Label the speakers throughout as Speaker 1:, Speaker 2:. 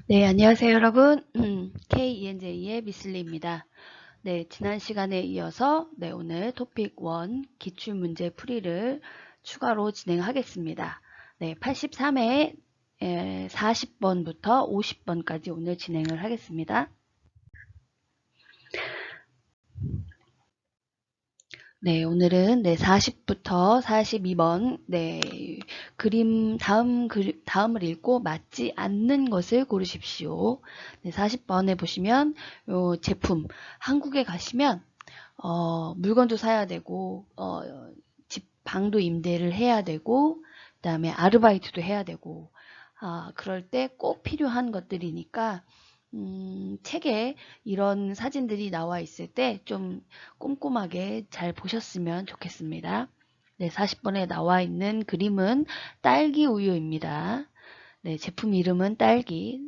Speaker 1: 네, 안녕하세요, 여러분. KENJ의 미슬리입니다. 네, 지난 시간에 이어서 오늘 토픽 1 기출문제 풀이를 추가로 진행하겠습니다. 네, 83회 40번부터 50번까지 오늘 진행을 하겠습니다. 네, 오늘은 40부터 42번 다음을 읽고 맞지 않는 것을 고르십시오. 네, 40번에 보시면 요 제품 한국에 가시면 물건도 사야 되고 집 방도 임대를 해야 되고 그다음에 아르바이트도 해야 되고 그럴 때 꼭 필요한 것들이니까 책에 이런 사진들이 나와 있을 때 좀 꼼꼼하게 잘 보셨으면 좋겠습니다. 네, 40번에 나와 있는 그림은 딸기 우유입니다. 네, 제품 이름은 딸기.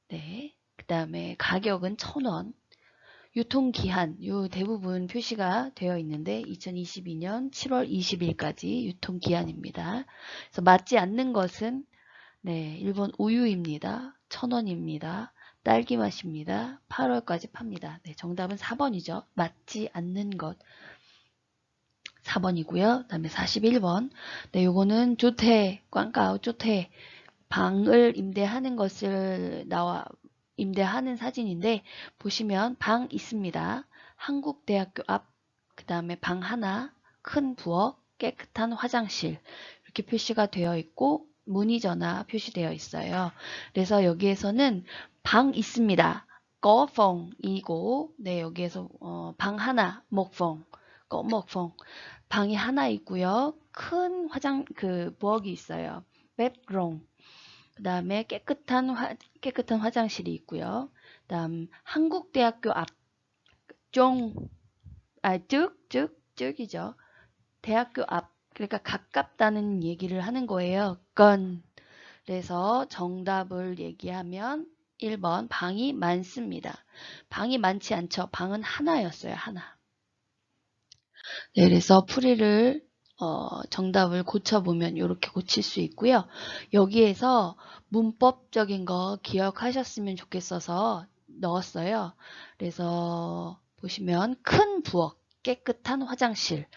Speaker 1: 네, 그 다음에 가격은 1,000원. 유통기한, 요 대부분 표시가 되어 있는데 2022년 7월 20일까지 유통기한입니다. 그래서 맞지 않는 것은 일본 우유입니다. 1,000원입니다. 딸기 맛입니다. 8월까지 팝니다. 네, 정답은 4번이죠. 맞지 않는 것. 4번이고요. 그 다음에 41번. 네, 요거는 조퇴, 꽝까오 조퇴. 방을 임대하는 것을 임대하는 사진인데 보시면 방 있습니다. 한국대학교 앞, 그 다음에 방 하나, 큰 부엌, 깨끗한 화장실 이렇게 표시가 되어 있고 문의 전화 표시되어 있어요. 그래서 여기에서는 방 있습니다. 꺼펑이고 여기에서 방 하나, 목펑, 꺼목펑 방이 하나 있고요. 큰 부엌이 있어요. bedroom. 그 다음에 깨끗한 화장실이 있고요. 그 다음 한국대학교 앞, 쭉이죠. 대학교 앞, 그러니까 가깝다는 얘기를 하는 거예요. 그래서 정답을 얘기하면 1번 방이 많습니다. 방이 많지 않죠. 방은 하나였어요. 하나. 네, 그래서 풀이를 정답을 고쳐보면 이렇게 고칠 수 있고요. 여기에서 문법적인 거 기억하셨으면 좋겠어서 넣었어요. 그래서 보시면 큰 부엌, 깨끗한 화장실,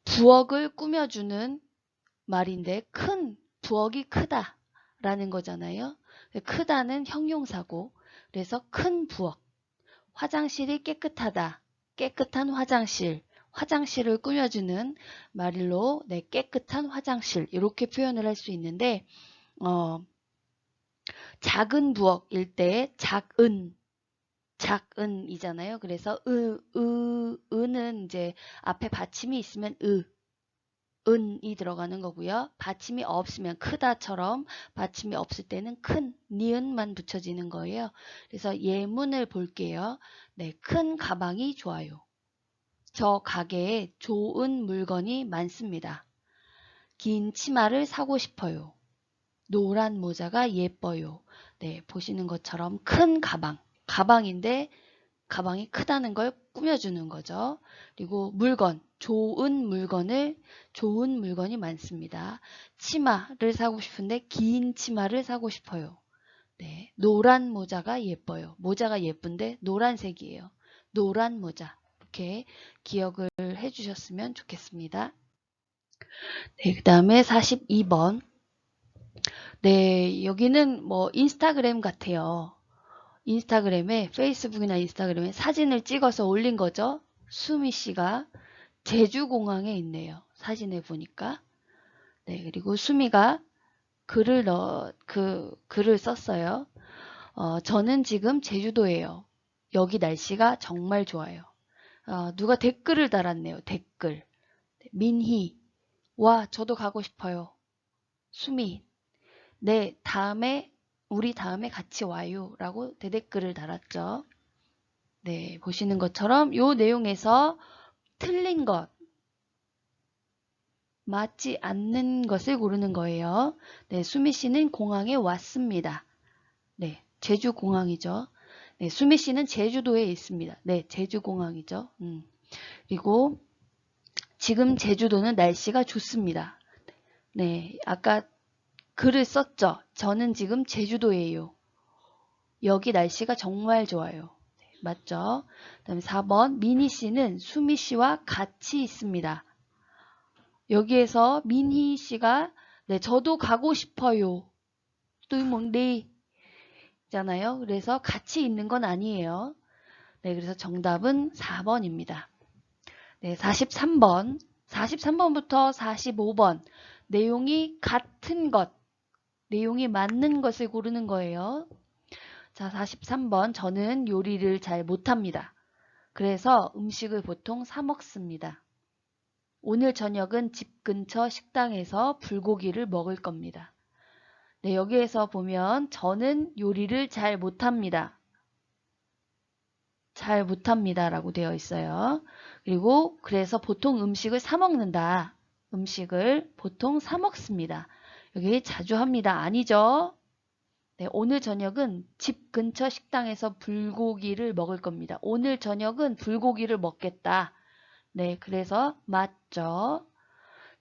Speaker 1: 부엌을 꾸며주는 말인데 큰 부엌이 크다라는 거잖아요. 크다는 형용사고 그래서 큰 부엌, 화장실이 깨끗하다. 깨끗한 화장실, 화장실을 꾸며주는 말로 깨끗한 화장실 이렇게 표현을 할 수 있는데 작은 부엌일 때 작은이잖아요. 그래서 은은 이제 앞에 받침이 있으면 은이 들어가는 거고요. 받침이 없으면 크다처럼 받침이 없을 때는 큰 니은만 붙여지는 거예요. 그래서 예문을 볼게요. 네, 큰 가방이 좋아요. 저 가게에 좋은 물건이 많습니다. 긴 치마를 사고 싶어요. 노란 모자가 예뻐요. 네, 보시는 것처럼 큰 가방인데 가방이 크다는 걸 꾸며주는 거죠. 그리고 좋은 물건이 많습니다. 치마를 사고 싶은데 긴 치마를 사고 싶어요. 네, 노란 모자가 예뻐요. 모자가 예쁜데 노란색이에요. 노란 모자. 이렇게 기억을 해주셨으면 좋겠습니다. 네, 그 다음에 42번. 네, 여기는 뭐 인스타그램 같아요. 페이스북이나 인스타그램에 사진을 찍어서 올린 거죠. 수미 씨가 제주공항에 있네요. 사진에 보니까. 네, 그리고 수미가 글을 썼어요. 저는 지금 제주도예요. 여기 날씨가 정말 좋아요. 누가 댓글을 달았네요. 댓글. 민희. 와, 저도 가고 싶어요. 수미. 네, 우리 다음에 같이 와요. 라고 대댓글을 달았죠. 네, 보시는 것처럼 요 내용에서 틀린 것, 맞지 않는 것을 고르는 거예요. 네, 수미 씨는 공항에 왔습니다. 네, 제주공항이죠. 네, 수미 씨는 제주도에 있습니다. 네, 제주공항이죠. 그리고 지금 제주도는 날씨가 좋습니다. 네, 아까 글을 썼죠. 저는 지금 제주도예요. 여기 날씨가 정말 좋아요. 맞죠? 그다음에 4번 미니 씨는 수미 씨와 같이 있습니다. 여기에서 민희 씨가 네, 저도 가고 싶어요. 뚜이몽리 잖아요. 그래서 같이 있는 건 아니에요. 네, 그래서 정답은 4번입니다. 네, 43번. 43번부터 45번. 내용이 같은 것, 내용이 맞는 것을 고르는 거예요. 자, 43번. 저는 요리를 잘 못합니다. 그래서 음식을 보통 사 먹습니다. 오늘 저녁은 집 근처 식당에서 불고기를 먹을 겁니다. 네, 여기에서 보면 저는 요리를 잘 못합니다. 잘 못합니다 라고 되어 있어요. 그리고 그래서 보통 음식을 사 먹는다. 음식을 보통 사 먹습니다. 여기 자주 합니다. 아니죠? 네, 오늘 저녁은 집 근처 식당에서 불고기를 먹을 겁니다. 오늘 저녁은 불고기를 먹겠다. 네, 그래서 맞죠?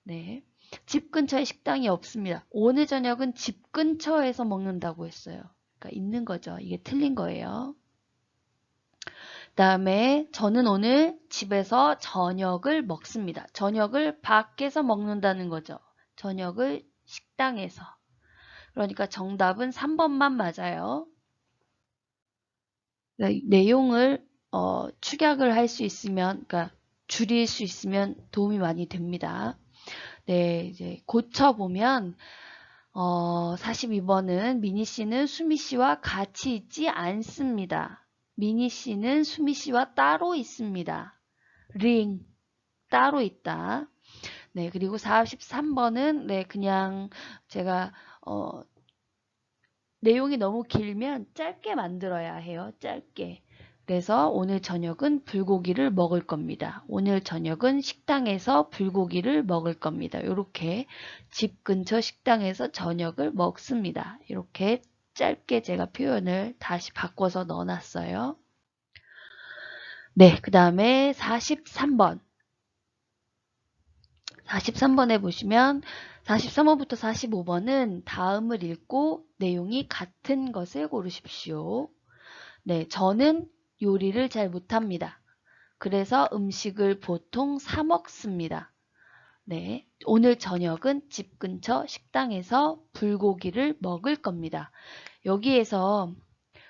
Speaker 1: 네. 집 근처에 식당이 없습니다. 오늘 저녁은 집 근처에서 먹는다고 했어요. 그러니까 있는 거죠. 이게 틀린 거예요. 그다음에 저는 오늘 집에서 저녁을 먹습니다. 저녁을 밖에서 먹는다는 거죠. 저녁을 식당에서. 그러니까 정답은 3번만 맞아요. 내용을 축약을 할 수 있으면, 그러니까 줄일 수 있으면 도움이 많이 됩니다. 네, 이제 고쳐보면 42번은 미니 씨는 수미 씨와 같이 있지 않습니다. 미니 씨는 수미 씨와 따로 있습니다. 링, 따로 있다. 네, 그리고 43번은 네, 그냥 제가 내용이 너무 길면 짧게 만들어야 해요. 짧게. 그래서 오늘 저녁은 불고기를 먹을 겁니다. 오늘 저녁은 식당에서 불고기를 먹을 겁니다. 이렇게 집 근처 식당에서 저녁을 먹습니다. 이렇게 짧게 제가 표현을 다시 바꿔서 넣어놨어요. 네, 그 다음에 43번. 43번에 보시면 43번부터 45번은 다음을 읽고 내용이 같은 것을 고르십시오. 네, 저는 요리를 잘 못합니다. 그래서 음식을 보통 사 먹습니다. 네, 오늘 저녁은 집 근처 식당에서 불고기를 먹을 겁니다. 여기에서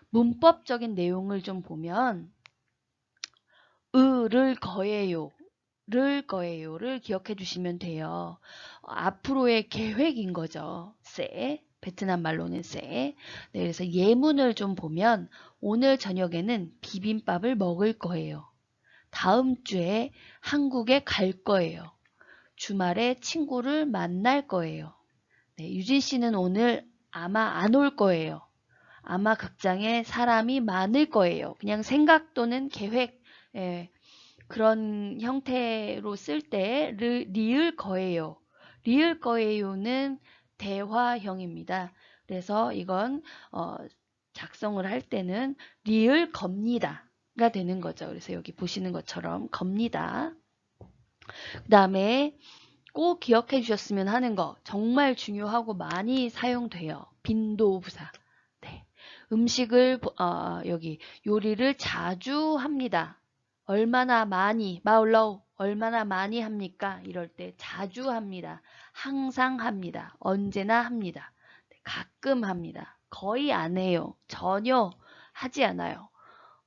Speaker 1: 문법적인 내용을 좀 보면 를 거예요. 를 기억해 주시면 돼요. 앞으로의 계획인 거죠. 세, 베트남 말로는 세. 네, 그래서 예문을 좀 보면 오늘 저녁에는 비빔밥을 먹을 거예요. 다음 주에 한국에 갈 거예요. 주말에 친구를 만날 거예요. 네, 유진 씨는 오늘 아마 안 올 거예요. 아마 극장에 사람이 많을 거예요. 그냥 생각 또는 계획, 예, 그런 형태로 쓸 때 리을 거예요. 리을 거예요는 대화형입니다. 그래서 이건 작성을 할 때는 리을 겁니다가 되는 거죠. 그래서 여기 보시는 것처럼 겁니다. 그 다음에 꼭 기억해 주셨으면 하는 거 정말 중요하고 많이 사용돼요. 빈도부사. 네. 음식을 여기 요리를 자주 합니다. 얼마나 많이 마울러우 얼마나 많이 합니까? 이럴 때 자주 합니다. 항상 합니다. 언제나 합니다. 네, 가끔 합니다. 거의 안 해요. 전혀 하지 않아요.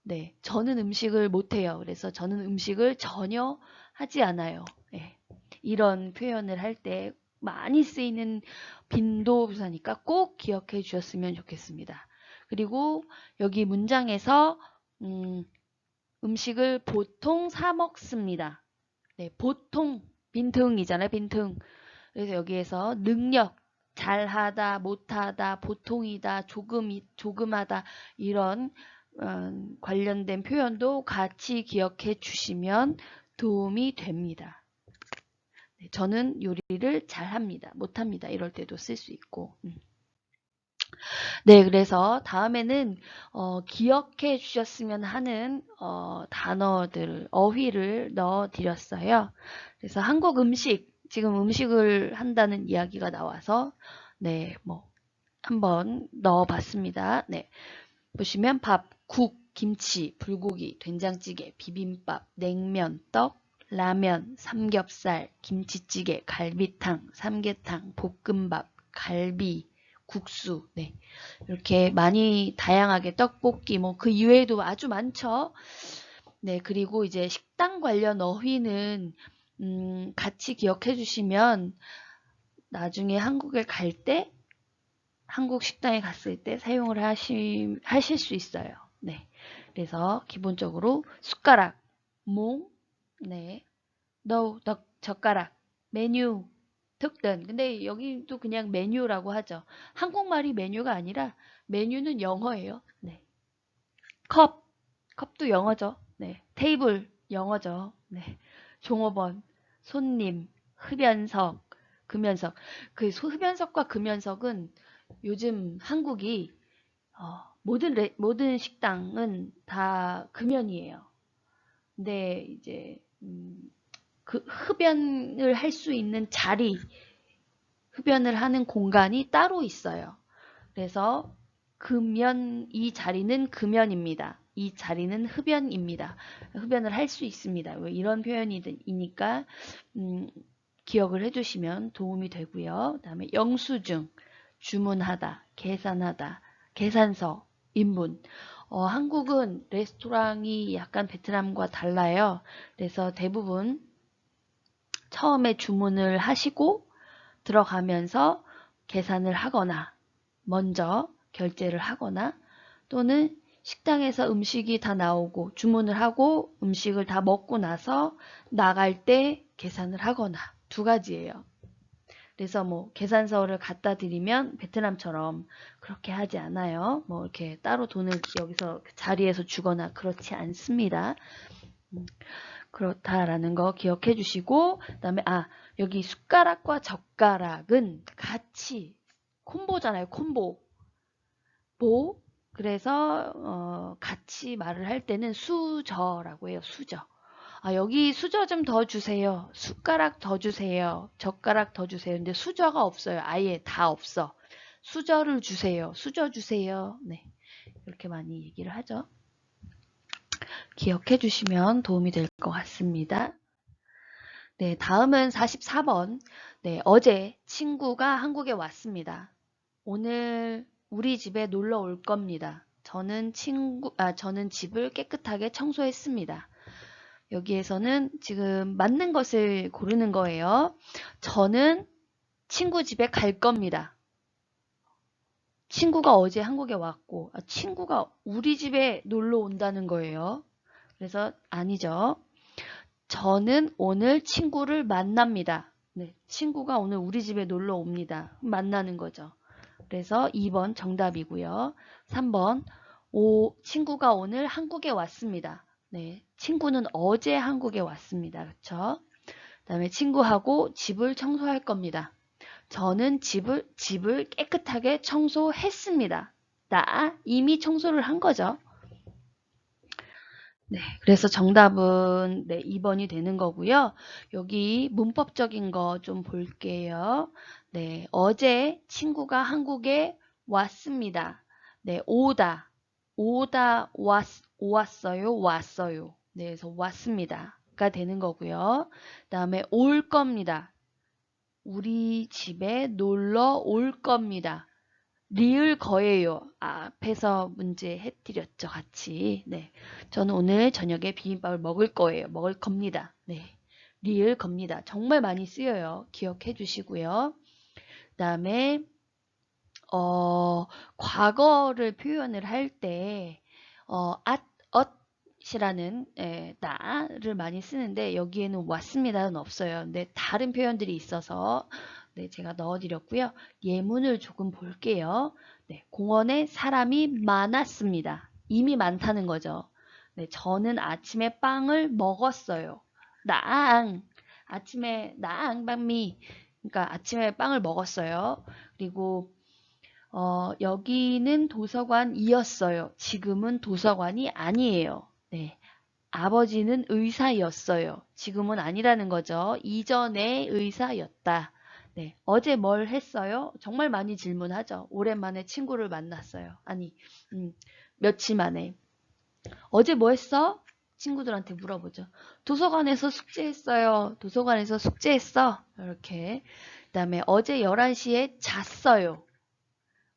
Speaker 1: 네, 저는 음식을 못 해요. 그래서 저는 음식을 전혀 하지 않아요. 네, 이런 표현을 할 때 많이 쓰이는 빈도부사니까 꼭 기억해 주셨으면 좋겠습니다. 그리고 여기 문장에서 음식을 보통 사 먹습니다. 네, 보통 빈등이잖아요. 빈등. 그래서 여기에서 능력, 잘하다, 못하다, 보통이다, 조금하다 이런 관련된 표현도 같이 기억해 주시면 도움이 됩니다. 네, 저는 요리를 잘합니다. 못합니다. 이럴 때도 쓸 수 있고. 네, 그래서 다음에는 기억해 주셨으면 하는 단어들, 어휘를 넣어 드렸어요. 그래서 한국 음식, 지금 음식을 한다는 이야기가 나와서 네, 뭐 한번 넣어봤습니다. 네, 보시면 밥, 국, 김치, 불고기, 된장찌개, 비빔밥, 냉면, 떡, 라면, 삼겹살, 김치찌개, 갈비탕, 삼계탕, 볶음밥, 갈비, 국수, 네, 이렇게 많이 다양하게 떡볶이, 뭐 그 이외에도 아주 많죠. 네, 그리고 이제 식당 관련 어휘는 같이 기억해 주시면 나중에 한국에 갈 때, 한국 식당에 갔을 때 사용을 하실 수 있어요. 네. 그래서 기본적으로 숟가락, 몽, 네, 젓가락, 메뉴, 특든. 근데 여기도 그냥 메뉴라고 하죠. 한국말이 메뉴가 아니라 메뉴는 영어예요. 네. 컵, 컵도 영어죠. 네. 테이블, 영어죠. 네. 종업원, 손님, 흡연석, 금연석. 그 흡연석과 금연석은 요즘 한국이 모든 식당은 다 금연이에요. 근데 이제 그 흡연을 할 수 있는 자리, 흡연을 하는 공간이 따로 있어요. 그래서 이 자리는 금연입니다. 이 자리는 흡연입니다. 흡연을 할 수 있습니다. 이런 표현이니까 기억을 해주시면 도움이 되고요. 그 다음에 영수증, 주문하다, 계산하다, 계산서, 인문. 한국은 레스토랑이 약간 베트남과 달라요. 그래서 대부분 처음에 주문을 하시고 들어가면서 계산을 하거나 먼저 결제를 하거나 또는 식당에서 음식이 다 나오고 주문을 하고 음식을 다 먹고 나서 나갈 때 계산을 하거나 두 가지예요. 그래서 뭐 계산서를 갖다 드리면 베트남처럼 그렇게 하지 않아요. 뭐 이렇게 따로 돈을 여기서 자리에서 주거나 그렇지 않습니다. 그렇다라는 거 기억해 주시고 그다음에 여기 숟가락과 젓가락은 같이 콤보잖아요. 콤보. 그래서 같이 말을 할 때는 수저라고 해요. 수저. 여기 수저 좀 더 주세요. 숟가락 더 주세요. 젓가락 더 주세요. 근데 수저가 없어요. 아예 다 없어. 수저를 주세요. 수저 주세요. 네. 이렇게 많이 얘기를 하죠. 기억해 주시면 도움이 될 것 같습니다. 네, 다음은 44번. 네, 어제 친구가 한국에 왔습니다. 오늘 우리 집에 놀러 올 겁니다. 저는 집을 깨끗하게 청소했습니다. 여기에서는 지금 맞는 것을 고르는 거예요. 저는 친구 집에 갈 겁니다. 친구가 어제 한국에 왔고, 친구가 우리 집에 놀러 온다는 거예요. 그래서 아니죠. 저는 오늘 친구를 만납니다. 네, 친구가 오늘 우리 집에 놀러 옵니다. 만나는 거죠. 그래서 2번 정답이고요. 3번 친구가 오늘 한국에 왔습니다. 네, 친구는 어제 한국에 왔습니다. 그렇죠? 그다음에 친구하고 집을 청소할 겁니다. 저는 집을 깨끗하게 청소했습니다. 나 이미 청소를 한 거죠. 네, 그래서 정답은 네, 2번이 되는 거고요. 여기 문법적인 거 좀 볼게요. 네, 어제 친구가 한국에 왔습니다. 네, 왔어요, 왔어요. 네, 그래서 왔습니다가 되는 거고요. 그다음에 올 겁니다. 우리 집에 놀러 올 겁니다. 리을 거예요. 앞에서 문제 해드렸죠, 같이. 네. 저는 오늘 저녁에 비빔밥을 먹을 거예요. 먹을 겁니다. 네. 리을 겁니다. 정말 많이 쓰여요. 기억해 주시고요. 그 다음에, 과거를 표현을 할 때, 엇이라는, 나를 많이 쓰는데, 여기에는 왔습니다는 없어요. 근데 다른 표현들이 있어서, 네, 제가 넣어드렸고요. 예문을 조금 볼게요. 네, 공원에 사람이 많았습니다. 이미 많다는 거죠. 네, 저는 아침에 빵을 먹었어요. 아침에 빵미. 그러니까 아침에 빵을 먹었어요. 그리고 여기는 도서관이었어요. 지금은 도서관이 아니에요. 네. 아버지는 의사였어요. 지금은 아니라는 거죠. 이전에 의사였다. 네, 어제 뭘 했어요? 정말 많이 질문하죠. 오랜만에 친구를 만났어요. 아니, 며칠 만에. 어제 뭐 했어? 친구들한테 물어보죠. 도서관에서 숙제했어요. 도서관에서 숙제했어. 이렇게. 그다음에 어제 11시에 잤어요.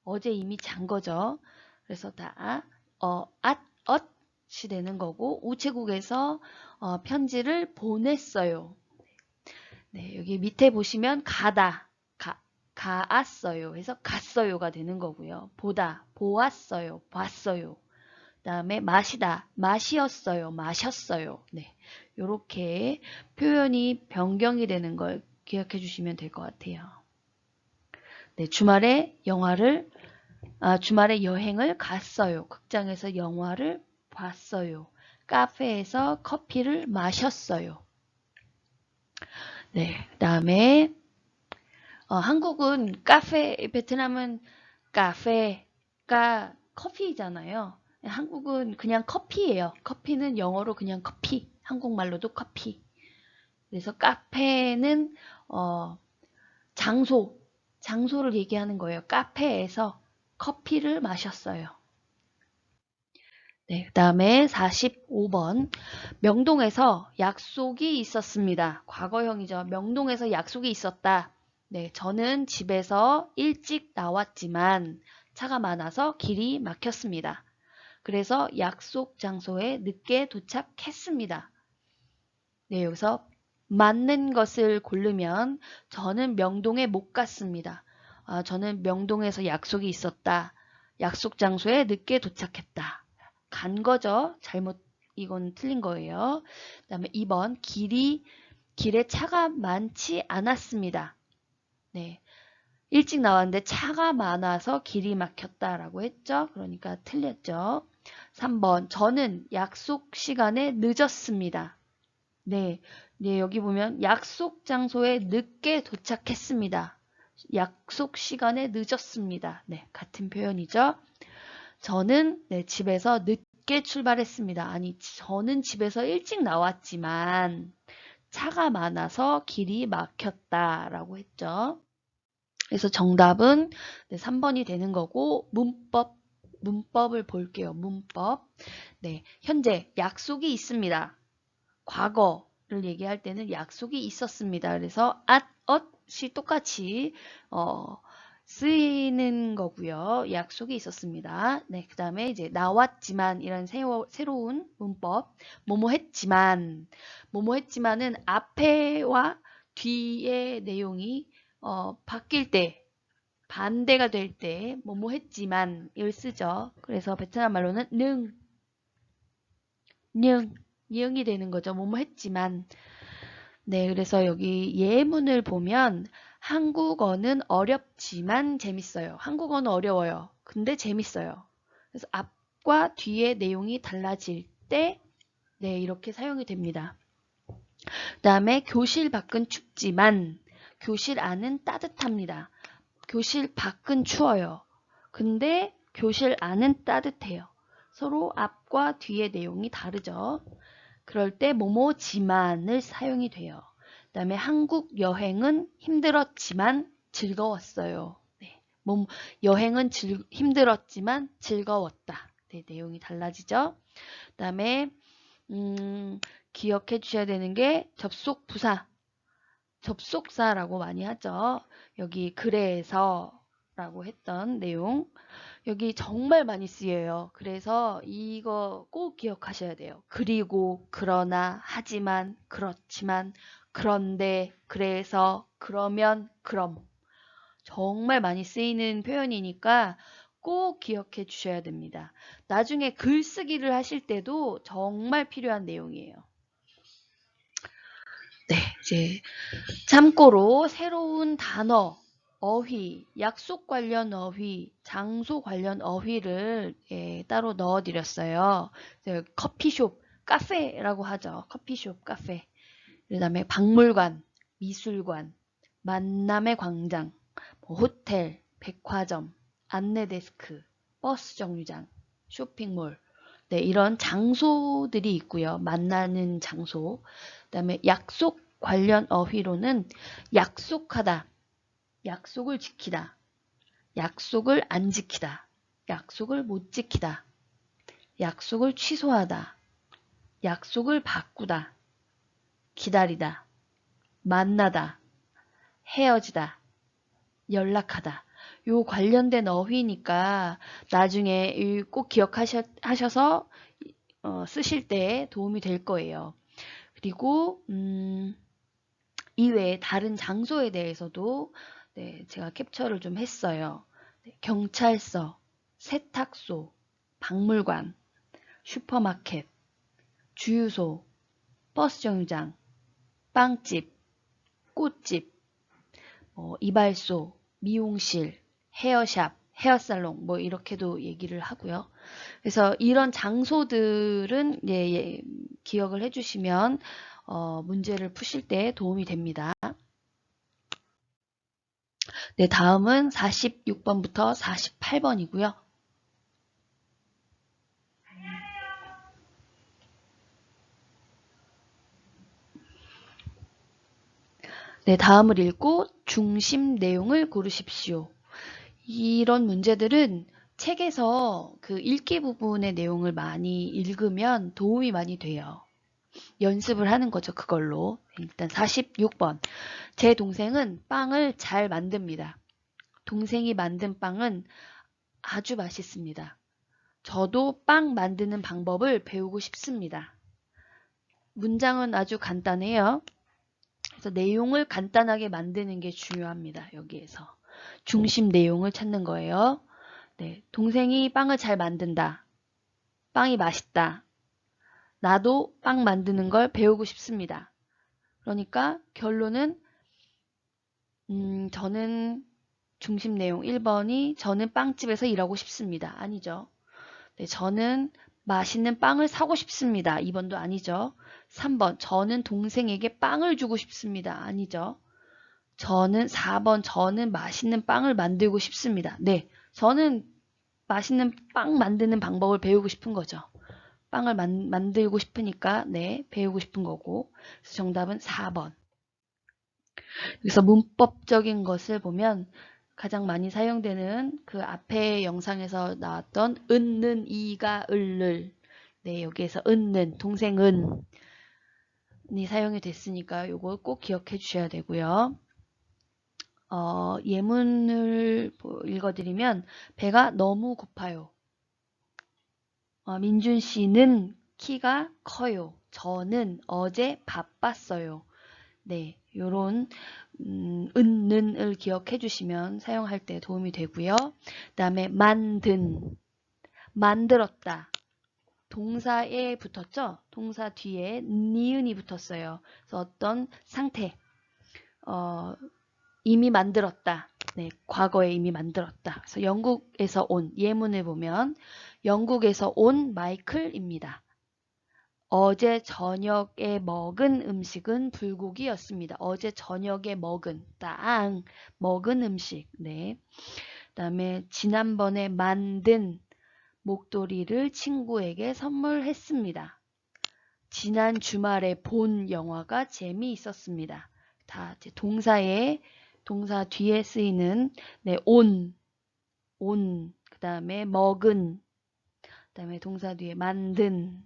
Speaker 1: 어제 이미 잔 거죠. 그래서 다 엇이 되는 거고 우체국에서 편지를 보냈어요. 네, 여기 밑에 보시면 가다, 가았어요 해서 갔어요가 되는 거고요. 보다, 보았어요, 봤어요. 그다음에 마시다, 마시었어요, 마셨어요. 네, 요렇게 표현이 변경이 되는 걸 기억해 주시면 될 것 같아요. 네, 주말에 여행을 갔어요. 극장에서 영화를 봤어요. 카페에서 커피를 마셨어요. 네, 그다음에 한국은 베트남은 카페가 커피잖아요. 한국은 그냥 커피예요. 커피는 영어로 그냥 커피, 한국말로도 커피. 그래서 카페는 장소를 얘기하는 거예요. 카페에서 커피를 마셨어요. 네, 그다음에 45번. 명동에서 약속이 있었습니다. 과거형이죠. 명동에서 약속이 있었다. 네, 저는 집에서 일찍 나왔지만 차가 많아서 길이 막혔습니다. 그래서 약속 장소에 늦게 도착했습니다. 네, 여기서 맞는 것을 고르면 저는 명동에 못 갔습니다. 저는 명동에서 약속이 있었다. 약속 장소에 늦게 도착했다. 간 거죠. 이건 틀린 거예요. 그 다음에 2번, 길에 차가 많지 않았습니다. 네. 일찍 나왔는데 차가 많아서 길이 막혔다라고 했죠. 그러니까 틀렸죠. 3번, 저는 약속 시간에 늦었습니다. 네. 네, 여기 보면 약속 장소에 늦게 도착했습니다. 약속 시간에 늦었습니다. 네, 같은 표현이죠. 저는 집에서 늦게 출발했습니다. 아니, 저는 집에서 일찍 나왔지만 차가 많아서 길이 막혔다라고 했죠. 그래서 정답은 3번이 되는 거고 문법을 볼게요. 문법. 네, 현재 약속이 있습니다. 과거를 얘기할 때는 약속이 있었습니다. 그래서 엇이 똑같이 쓰이는 거고요. 약속이 있었습니다. 네, 그 다음에 이제 나왔지만 이런 새로운 문법. 뭐뭐 했지만은 앞에와 뒤의 내용이 바뀔 때 반대가 될 때 뭐뭐 했지만 이걸 쓰죠. 그래서 베트남 말로는 이응이 되는 거죠. 뭐뭐 했지만. 네, 그래서 여기 예문을 보면 한국어는 어렵지만 재밌어요. 한국어는 어려워요. 근데 재밌어요. 그래서 앞과 뒤의 내용이 달라질 때 네, 이렇게 사용이 됩니다. 그 다음에 교실 밖은 춥지만 교실 안은 따뜻합니다. 교실 밖은 추워요. 근데 교실 안은 따뜻해요. 서로 앞과 뒤의 내용이 다르죠. 그럴 때 뭐뭐지만을 사용이 돼요. 그 다음에 한국 여행은 힘들었지만 즐거웠어요. 네. 여행은 힘들었지만 즐거웠다. 네, 내용이 달라지죠. 그 다음에 기억해 주셔야 되는 게 접속사라고 많이 하죠. 여기 그래서 라고 했던 내용 여기 정말 많이 쓰여요. 그래서 이거 꼭 기억하셔야 돼요. 그리고, 그러나, 하지만, 그렇지만, 그런데, 그래서, 그러면, 그럼. 정말 많이 쓰이는 표현이니까 꼭 기억해 주셔야 됩니다. 나중에 글쓰기를 하실 때도 정말 필요한 내용이에요. 네, 이제 참고로 새로운 단어, 어휘, 약속 관련 어휘, 장소 관련 어휘를 따로 넣어드렸어요. 커피숍, 카페라고 하죠. 커피숍, 카페. 그 다음에 박물관, 미술관, 만남의 광장, 호텔, 백화점, 안내데스크, 버스 정류장, 쇼핑몰. 네, 이런 장소들이 있고요. 만나는 장소. 그 다음에 약속 관련 어휘로는 약속하다, 약속을 지키다, 약속을 안 지키다, 약속을 못 지키다, 약속을 취소하다, 약속을 바꾸다, 기다리다, 만나다, 헤어지다, 연락하다. 요 관련된 어휘니까 나중에 꼭 기억하셔서 쓰실 때 도움이 될 거예요. 그리고 이외에 다른 장소에 대해서도 네, 제가 캡처를 좀 했어요. 네, 경찰서, 세탁소, 박물관, 슈퍼마켓, 주유소, 버스 정류장, 빵집, 꽃집, 이발소, 미용실, 헤어샵, 헤어살롱 뭐 이렇게도 얘기를 하고요. 그래서 이런 장소들은 기억을 해주시면 문제를 푸실 때 도움이 됩니다. 네, 다음은 46번부터 48번이고요. 네, 다음을 읽고 중심 내용을 고르십시오. 이런 문제들은 책에서 그 읽기 부분의 내용을 많이 읽으면 도움이 많이 돼요. 연습을 하는 거죠, 그걸로. 일단 46번. 제 동생은 빵을 잘 만듭니다. 동생이 만든 빵은 아주 맛있습니다. 저도 빵 만드는 방법을 배우고 싶습니다. 문장은 아주 간단해요. 그래서 내용을 간단하게 만드는 게 중요합니다. 여기에서. 중심 내용을 찾는 거예요. 네, 동생이 빵을 잘 만든다. 빵이 맛있다. 나도 빵 만드는 걸 배우고 싶습니다. 그러니까 결론은 저는 중심 내용 1번이 저는 빵집에서 일하고 싶습니다. 아니죠. 네, 저는 맛있는 빵을 사고 싶습니다. 2번도 아니죠. 3번 저는 동생에게 빵을 주고 싶습니다. 아니죠. 4번 저는 맛있는 빵을 만들고 싶습니다. 네, 저는 맛있는 빵 만드는 방법을 배우고 싶은 거죠. 빵을 만들고 싶으니까 네, 배우고 싶은 거고. 그래서 정답은 4번. 그래서 문법적인 것을 보면 가장 많이 사용되는 그 앞에 영상에서 나왔던 은는 이가 을를 네, 여기에서 은는 동생은이 사용이 됐으니까 요거 꼭 기억해 주셔야 되고요. 예문을 읽어드리면 배가 너무 고파요. 민준 씨는 키가 커요. 저는 어제 바빴어요. 네, 요런 은는을 기억해 주시면 사용할 때 도움이 되고요. 그 다음에 만들었다. 동사에 붙었죠? 동사 뒤에 니은이 붙었어요. 그래서 어떤 상태, 이미 만들었다. 네, 과거에 이미 만들었다. 그래서 영국에서 온 예문을 보면 영국에서 온 마이클입니다. 어제 저녁에 먹은 음식은 불고기였습니다. 어제 저녁에 먹은 음식. 네. 그다음에 지난번에 만든 목도리를 친구에게 선물했습니다. 지난 주말에 본 영화가 재미있었습니다. 다 이제 동사 뒤에 쓰이는 네, 그다음에 먹은, 그다음에 동사 뒤에 만든,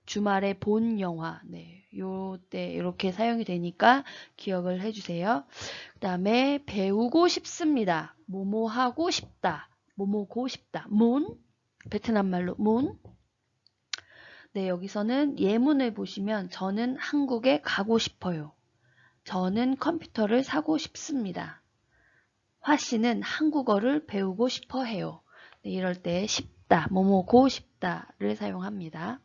Speaker 1: 주말에 본 영화, 네, 요때 이렇게 사용이 되니까 기억을 해주세요. 그 다음에 배우고 싶습니다. 뭐뭐 하고 싶다. 뭐뭐고 싶다. 베트남 말로 문. 네, 여기서는 예문을 보시면 저는 한국에 가고 싶어요. 저는 컴퓨터를 사고 싶습니다. 화 씨는 한국어를 배우고 싶어 해요. 네, 이럴 때 싶다, 뭐뭐고 싶다를 사용합니다.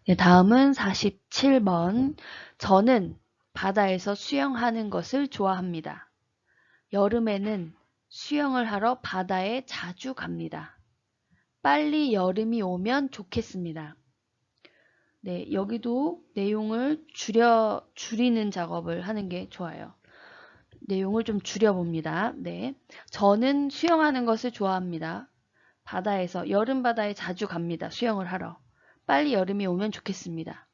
Speaker 1: 네, 다음은 47번. 저는 바다에서 수영하는 것을 좋아합니다. 여름에는 수영을 하러 바다에 자주 갑니다. 빨리 여름이 오면 좋겠습니다. 네, 여기도 내용을 줄이는 작업을 하는 게 좋아요. 내용을 좀 줄여봅니다. 네, 저는 수영하는 것을 좋아합니다. 여름 바다에 자주 갑니다. 수영을 하러. 빨리 여름이 오면 좋겠습니다.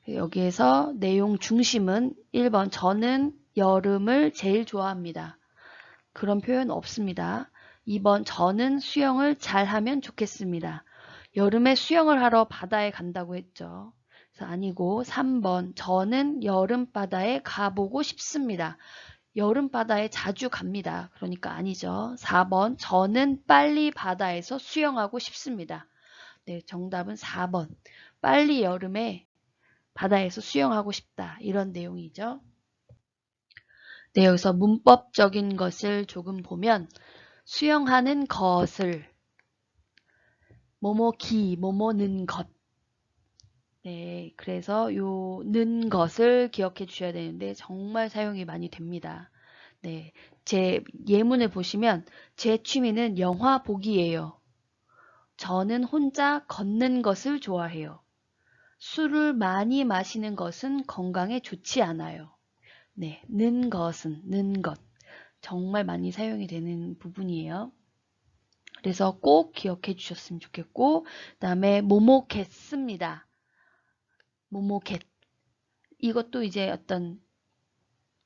Speaker 1: 여기에서 내용 중심은 1번 저는 여름을 제일 좋아합니다. 그런 표현 없습니다. 2번 저는 수영을 잘하면 좋겠습니다. 여름에 수영을 하러 바다에 간다고 했죠. 그래서 아니고 3번 저는 여름바다에 가보고 싶습니다. 여름바다에 자주 갑니다. 그러니까 아니죠. 4번 저는 빨리 바다에서 수영하고 싶습니다. 네, 정답은 4번. 빨리 여름에 바다에서 수영하고 싶다. 이런 내용이죠. 네, 여기서 문법적인 것을 조금 보면 수영하는 것을 뭐뭐기, 뭐뭐는 것. 네, 그래서 요 는 것을 기억해 주셔야 되는데 정말 사용이 많이 됩니다. 네, 제 예문을 보시면 제 취미는 영화 보기예요. 저는 혼자 걷는 것을 좋아해요. 술을 많이 마시는 것은 건강에 좋지 않아요. 네, 는 것은, 는 것. 정말 많이 사용이 되는 부분이에요. 그래서 꼭 기억해 주셨으면 좋겠고, 그 다음에 모모겠습니다. 모모겟. 이것도 이제 어떤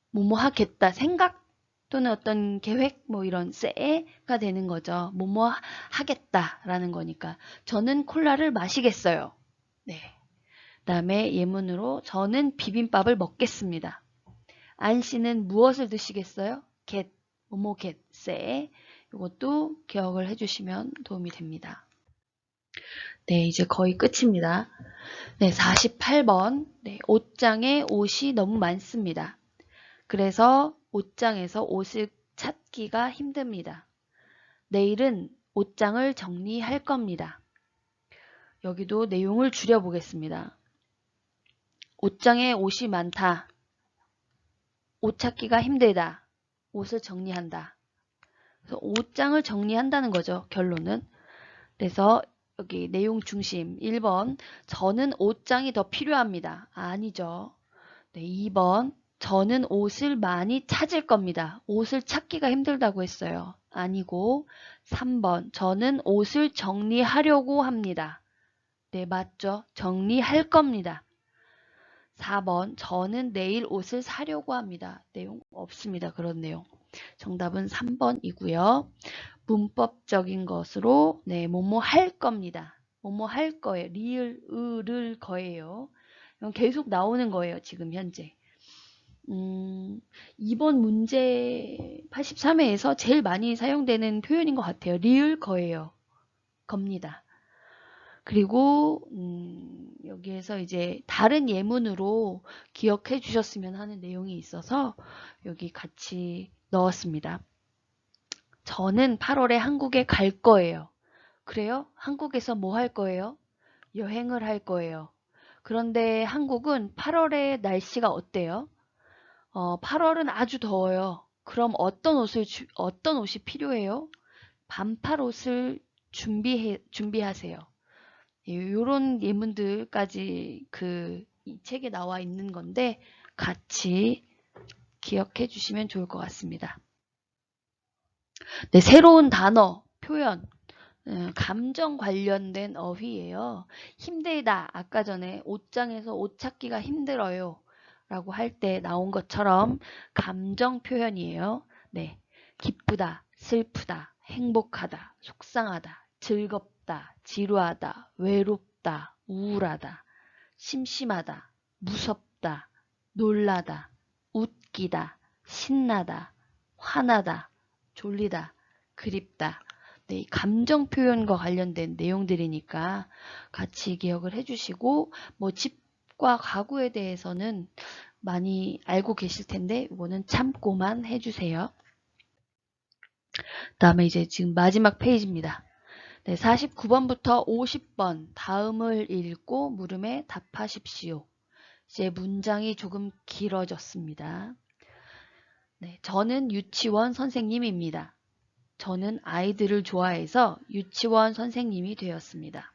Speaker 1: 뭐뭐하겠다 생각 또는 어떤 계획 뭐 이런 세가 되는 거죠. 뭐뭐 하겠다라는 거니까 저는 콜라를 마시겠어요. 네. 그다음에 예문으로 저는 비빔밥을 먹겠습니다. 안 씨는 무엇을 드시겠어요? get 뭐뭐 get 세. 이것도 기억을 해주시면 도움이 됩니다. 네, 이제 거의 끝입니다. 네, 48번. 네, 옷장에 옷이 너무 많습니다. 그래서 옷장에서 옷을 찾기가 힘듭니다. 내일은 옷장을 정리할 겁니다. 여기도 내용을 줄여보겠습니다. 옷장에 옷이 많다. 옷 찾기가 힘들다. 옷을 정리한다. 그래서 옷장을 정리한다는 거죠. 결론은. 그래서 여기 내용 중심 1번 저는 옷장이 더 필요합니다. 아니죠. 네, 2번 저는 옷을 많이 찾을 겁니다. 옷을 찾기가 힘들다고 했어요. 아니고 3번 저는 옷을 정리하려고 합니다. 네, 맞죠? 정리할 겁니다. 4번 저는 내일 옷을 사려고 합니다. 내용 없습니다. 그런 내용. 정답은 3번이고요. 문법적인 것으로 네, 뭐뭐 할 겁니다. 뭐뭐 할 거예요. 리을, 을을 거예요. 계속 나오는 거예요. 지금 현재. 2번 문제 83회에서 제일 많이 사용되는 표현인 것 같아요. 리을 거예요. 겁니다. 그리고 여기에서 이제 다른 예문으로 기억해 주셨으면 하는 내용이 있어서 여기 같이 넣었습니다. 저는 8월에 한국에 갈 거예요. 그래요? 한국에서 뭐 할 거예요? 여행을 할 거예요. 그런데 한국은 8월에 날씨가 어때요? 8월은 아주 더워요. 그럼 어떤 옷이 필요해요? 반팔 옷을 준비하세요. 이런 예문들까지 이 책에 나와 있는 건데 같이 기억해 주시면 좋을 것 같습니다. 네, 새로운 단어, 표현, 감정 관련된 어휘예요. 힘들다. 아까 전에 옷장에서 옷 찾기가 힘들어요. 라고 할 때 나온 것처럼 감정 표현이에요. 네. 기쁘다, 슬프다, 행복하다, 속상하다, 즐겁다, 지루하다, 외롭다, 우울하다, 심심하다, 무섭다, 놀라다, 웃기다, 신나다, 화나다, 졸리다, 그립다. 네, 감정 표현과 관련된 내용들이니까 같이 기억을 해주시고 뭐 집과 가구에 대해서는 많이 알고 계실 텐데 이거는 참고만 해주세요. 다음에 이제 지금 마지막 페이지입니다. 네, 49번부터 50번 다음을 읽고 물음에 답하십시오. 이제 문장이 조금 길어졌습니다. 네, 저는 유치원 선생님입니다. 저는 아이들을 좋아해서 유치원 선생님이 되었습니다.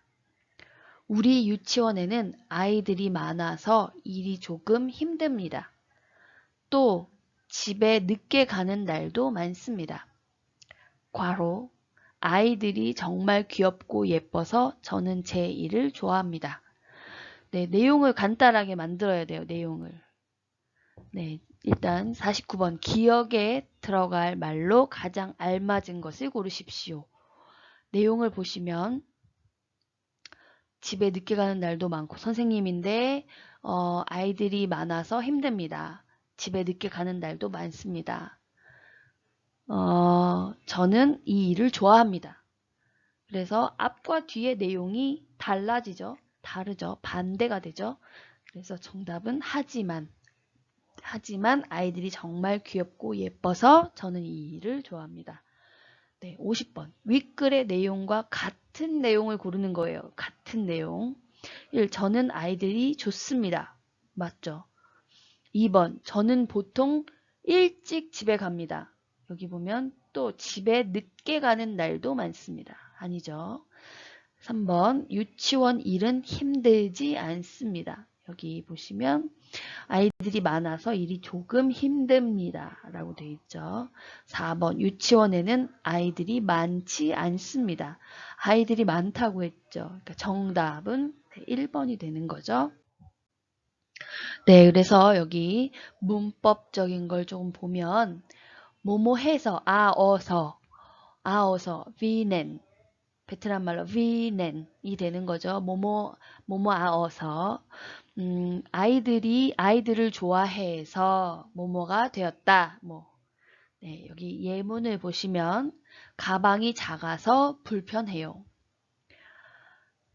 Speaker 1: 우리 유치원에는 아이들이 많아서 일이 조금 힘듭니다. 또 집에 늦게 가는 날도 많습니다. 괄호 아이들이 정말 귀엽고 예뻐서 저는 제 일을 좋아합니다. 네, 내용을 간단하게 만들어야 돼요. 내용을. 네, 일단 49번 기억에 들어갈 말로 가장 알맞은 것을 고르십시오. 내용을 보시면 집에 늦게 가는 날도 많고 선생님인데 아이들이 많아서 힘듭니다. 집에 늦게 가는 날도 많습니다. 저는 이 일을 좋아합니다. 그래서 앞과 뒤의 내용이 달라지죠. 다르죠. 반대가 되죠. 그래서 정답은 하지만 아이들이 정말 귀엽고 예뻐서 저는 이 일을 좋아합니다. 네, 50번. 윗글의 내용과 같은 내용을 고르는 거예요. 같은 내용. 1. 저는 아이들이 좋습니다. 맞죠? 2번. 저는 보통 일찍 집에 갑니다. 여기 보면 또 집에 늦게 가는 날도 많습니다. 아니죠? 3번. 유치원 일은 힘들지 않습니다. 여기 보시면 아이들이 많아서 일이 조금 힘듭니다. 라고 되어 있죠. 4번 유치원에는 아이들이 많지 않습니다. 아이들이 많다고 했죠. 그러니까 정답은 1번이 되는 거죠. 네, 그래서 여기 문법적인 걸 조금 보면 뭐뭐 해서 아어서 비넨 베트남 말로 비넨이 되는 거죠. 뭐뭐 아어서 아이들을 좋아해서 뭐뭐가 되었다. 네, 여기 예문을 보시면 가방이 작아서 불편해요.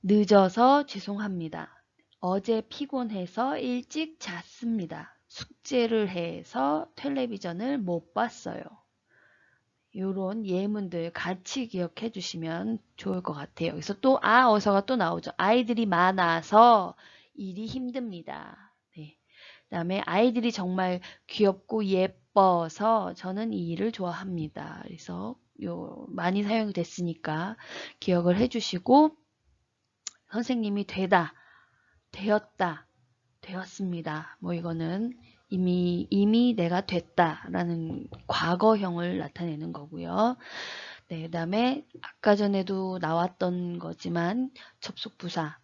Speaker 1: 늦어서 죄송합니다. 어제 피곤해서 일찍 잤습니다. 숙제를 해서 텔레비전을 못 봤어요. 이런 예문들 같이 기억해 주시면 좋을 것 같아요. 그래서 또 어서가 또 나오죠. 아이들이 많아서 일이 힘듭니다. 네. 그다음에 아이들이 정말 귀엽고 예뻐서 저는 이 일을 좋아합니다. 그래서 많이 사용이 됐으니까 기억을 해주시고 선생님이 되었다, 되었습니다. 이거는 이미 내가 됐다라는 과거형을 나타내는 거고요. 네, 그다음에 아까 전에도 나왔던 거지만 접속부사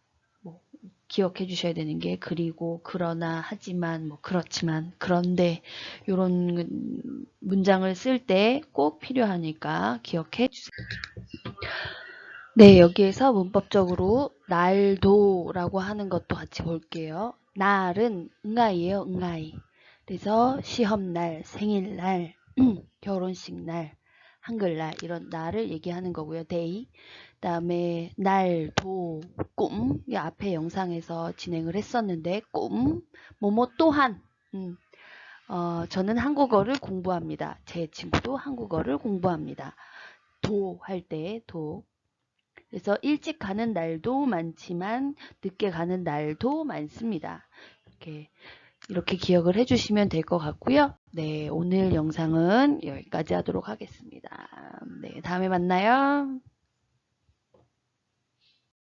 Speaker 1: 기억해 주셔야 되는 게 그리고 그러나 하지만 그렇지만 그런데 이런 문장을 쓸 때 꼭 필요하니까 기억해 주세요. 네, 여기에서 문법적으로 날도라고 하는 것도 같이 볼게요. 날은 응아이에요, 응아이. 그래서 시험날, 생일날, 결혼식날, 한글날 이런 날을 얘기하는 거고요. day. 그다음에 날, 도, 꿈. 이 앞에 영상에서 진행을 했었는데 꿈, 뭐뭐 또한. 저는 한국어를 공부합니다. 제 친구도 한국어를 공부합니다. 도 할 때 도. 그래서 일찍 가는 날도 많지만 늦게 가는 날도 많습니다. 이렇게 기억을 해주시면 될 것 같고요. 네, 오늘 영상은 여기까지 하도록 하겠습니다. 네, 다음에 만나요.